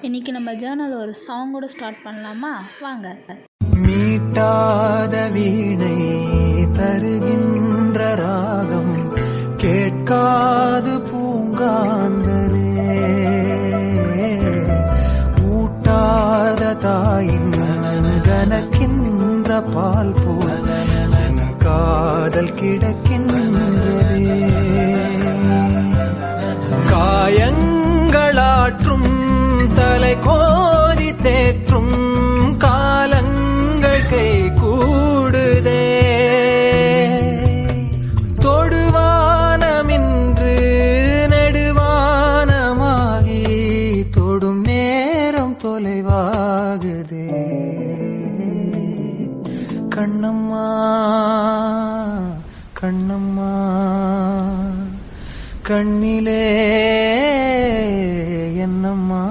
இன்னைக்கு நம்ம ஜேர்னல் ஒரு சாங்கோட ஸ்டார்ட் பண்ணலாமா? வாங்க. மீட்டாத வீணை தருகின்ற ராகம் கேட்காது பூங்காந்தலே, ஊட்டாத தாயின் கனக்கின்ற பால் போல் காதல் கிடக்கின்றதே. காயங்களாற்றும் தலை கோதி தேற்றும் காலங்கள் கை கூடுதே. தொடுவானமின்று நெடுவானமாகி தொடும் நேரம் தொலைவாகுதே. கண்ணம்மா கண்ணம்மா கண்ணிலே என்னம்மா.